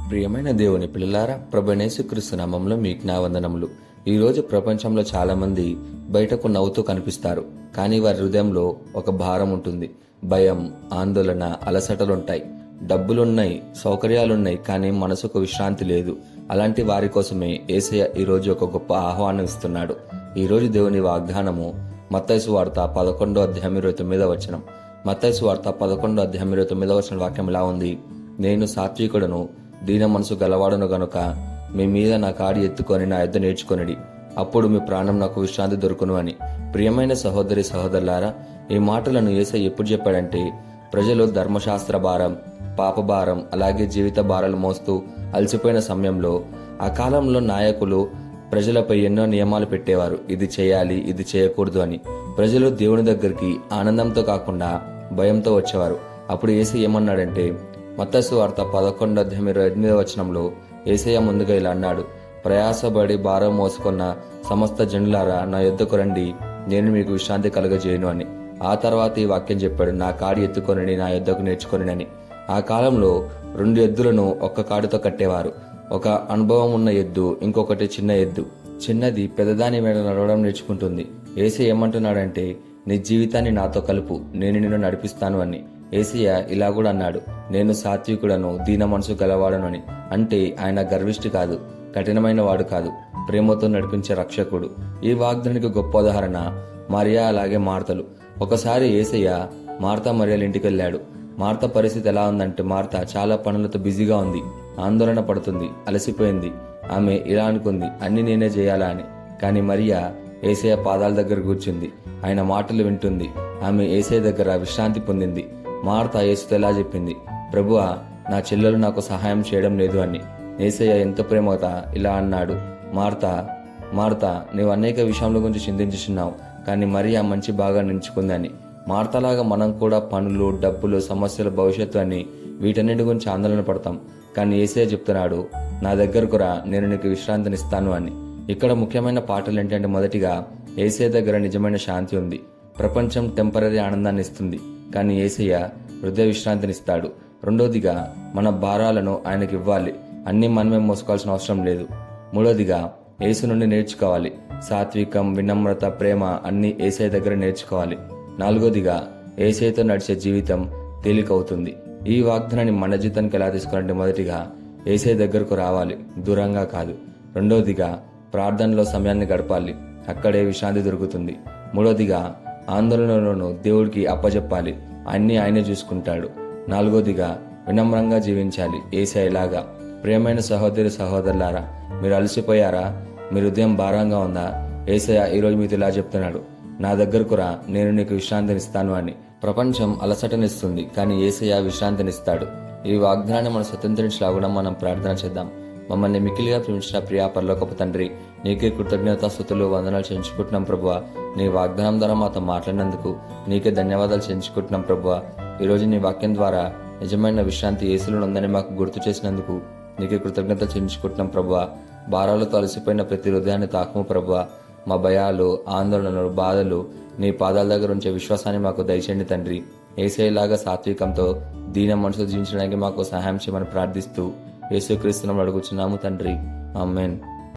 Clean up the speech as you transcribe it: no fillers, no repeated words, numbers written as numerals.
ప్రియమైన దేవుని పిల్లలారా, ప్రభువైన యేసుక్రీస్తు నామములో మీకు నా వందనములు. ఈ రోజు ప్రపంచంలో చాలా మంది బయటకు నవ్వుతూ కనిపిస్తారు, కానీ వారి హృదయంలో ఒక భారం ఉంటుంది. భయం, ఆందోళన, అలసటలుంటాయి. డబ్బులున్నాయి, సౌకర్యాలున్నాయి, కానీ మనసుకు విశ్రాంతి లేదు. అలాంటి వారి కోసమే యేసయ్య ఈ రోజు ఒక గొప్ప ఆహ్వానం ఇస్తున్నాడు. ఈ రోజు దేవుని వాగ్దానము మత్తయి సువార్త 11:29 మత్తయి సువార్త 11:29 వాక్యం ఇలా ఉంది: నేను సాత్వికుడను, దీన మనసు గలవాడును గనుక మీ మీద నా కాడి ఎత్తుకొని నా యొద్ద నేర్చుకొనిడి, అప్పుడు మీ ప్రాణం నాకు విశ్రాంతి దొరుకును అని. ప్రియమైన సహోదరి సహోదరులారా, ఈ మాటలను యేసయ్య ఎప్పుడు చెప్పాడంటే, ప్రజలు ధర్మశాస్త్ర భారం, పాప భారం, అలాగే జీవిత భారాలు మోస్తూ అలసిపోయిన సమయంలో, ఆ కాలంలో నాయకులు ప్రజలపై ఎన్నో నియమాలు పెట్టేవారు. ఇది చేయాలి, ఇది చేయకూడదు అని. ప్రజలు దేవుని దగ్గరికి ఆనందంతో కాకుండా భయంతో వచ్చేవారు. అప్పుడు యేసయ్య ఏమన్నాడంటే, మత్తయి సువార్త 11:28 యేసయ్య ముందుగా ఇలా అన్నాడు: ప్రయాసపడి భారం మోసుకున్న సమస్త జనులారా, నా యొద్దకు రండి, నేను మీకు విశ్రాంతి కలుగజేయను అని. ఆ తర్వాత ఈ వాక్యం చెప్పాడు: నా కాడి ఎత్తుకొనిడి, నా యొద్దకు నేర్చుకొనిడి అని. ఆ కాలంలో 2 ఎద్దులను ఒక్క కాడితో కట్టేవారు. ఒక అనుభవం ఉన్న ఎద్దు, ఇంకొకటి చిన్న ఎద్దు. చిన్నది పెద్దదాని మీద నడవడం నేర్చుకుంటుంది. యేసయ్య ఏమంటున్నాడంటే, నీ జీవితాన్ని నాతో కలుపు, నేను నిన్ను నడిపిస్తాను అని. యేసయ్య ఇలా కూడా అన్నాడు: నేను సాత్వికుడను, దీన మనసు గలవాడను అని. అంటే ఆయన గర్విష్టి కాదు, కఠినమైన వాడు కాదు, ప్రేమతో నడిపించే రక్షకుడు. ఈ వాగ్దానికి గొప్ప ఉదాహరణ మరియా అలాగే మార్తలు. ఒకసారి యేసయ్య మార్తా మరియల ఇంటికి వెళ్ళాడు. మార్త పరిస్థితి ఎలా ఉందంటే, మార్త చాలా పనులతో బిజీగా ఉంది, ఆందోళన పడుతుంది, అలసిపోయింది. ఆమె ఇలా అనుకుంది: అన్ని నేనే చేయాలా అని. కానీ మరియా యేసయ్య పాదాల దగ్గర కూర్చుంది, ఆయన మాటలు వింటుంది. ఆమె యేసయ్య దగ్గర విశ్రాంతి పొందింది. మార్త యేసుతో ఎలా చెప్పింది: ప్రభువా, నా చెల్లెలు నాకు సహాయం చేయడం లేదు అని. యేసయ్య ఎంత ప్రేమతో ఇలా అన్నాడు: మార్త మార్త, నీవు అనేక విషయాల గురించి చింతించుచున్నావు, కానీ మరియా మంచి బాగా నించుకుందని. మార్తలాగా మనం కూడా పనులు, డబ్బులు, సమస్యలు, భవిష్యత్తు అని వీటన్నిటి గురించి ఆందోళన పడతాం. కానీ యేసయ్య చెప్తున్నాడు: నా దగ్గరకు రా, నేను నీకు విశ్రాంతినిస్తాను అని. ఇక్కడ ముఖ్యమైన పాఠాలు ఏంటంటే, మొదటిగా యేసయ్య దగ్గర నిజమైన శాంతి ఉంది. ప్రపంచం టెంపరరీ ఆనందాన్ని ఇస్తుంది, కానీ యేసయ్య హృదయ విశ్రాంతినిస్తాడు. రెండోదిగా, మన భారాలను ఆయనకి ఇవ్వాలి, అన్ని మనమే మోసుకోవాల్సిన అవసరం లేదు. మూడోదిగా, యేసు నుండి నేర్చుకోవాలి. సాత్వికం, వినమ్రత, ప్రేమ అన్ని యేసయ్య దగ్గర నేర్చుకోవాలి. నాలుగోదిగా, యేసయ్యతో నడిచే జీవితం తేలికవుతుంది. ఈ వాగ్దానాన్ని మన జీవితానికి ఎలా తీసుకోవాలంటే, మొదటిగా యేసయ్య దగ్గరకు రావాలి, దూరంగా కాదు. రెండోదిగా, ప్రార్థనలో సమయాన్ని గడపాలి, అక్కడే విశ్రాంతి దొరుకుతుంది. మూడోదిగా, ఆందోళనలోనూ దేవుడికి అప్పచెప్పాలి, అన్నీ ఆయనే చూసుకుంటాడు. నాలుగోదిగా, వినమ్రంగా జీవించాలి, యేసయ్యలాగా. ప్రియమైన సహోదరి సహోదరులారా, మీరు అలసిపోయారా? మీ హృదయం భారంగా ఉందా? యేసయ్య ఈరోజు మీతో ఇలా చెప్తున్నాడు: నా దగ్గరకు రా, నేను నీకు విశ్రాంతినిస్తాను అని. ప్రపంచం అలసటనిస్తుంది, కానీ యేసయ్య విశ్రాంతినిస్తాడు. ఈ వాగ్దానాన్ని మనం స్వతంత్రించలాగా మనం ప్రార్థన చేద్దాం. మమ్మల్ని మిక్కిలిగా ప్రేమించిన ప్రియా పరలోకపు తండ్రి, నీకే కృతజ్ఞతాస్తుతులు, వందనాలు చెల్లించుకుంటున్నాం ప్రభువా. నీ వాగ్దానం ద్వారా మాతో మాట్లాడినందుకు నీకే ధన్యవాదాలు చెల్లించుకుంటున్నాం ప్రభువా. ఈరోజు నీ వాక్యం ద్వారా నిజమైన విశ్రాంతి యేసులో ఉందని మాకు గుర్తు చేసినందుకు నీకే కృతజ్ఞత చెల్లించుకుంటున్నాం ప్రభువా. భారాలతో అలసిపోయిన ప్రతి హృదయాన్ని తాకము ప్రభువా. మా భయాలు, ఆందోళనలు, బాధలు నీ పాదాల దగ్గర ఉంచే విశ్వాసాన్ని మాకు దయచేయండి తండ్రి. యేసయ్యలాగా సాత్వికంతో దీన మనసు జీవించడానికి మాకు సహాయం చేయమని ప్రార్థిస్తూ యేసుక్రీస్తునామములో అడుగుచున్నాము తండ్రి. ఆమేన్.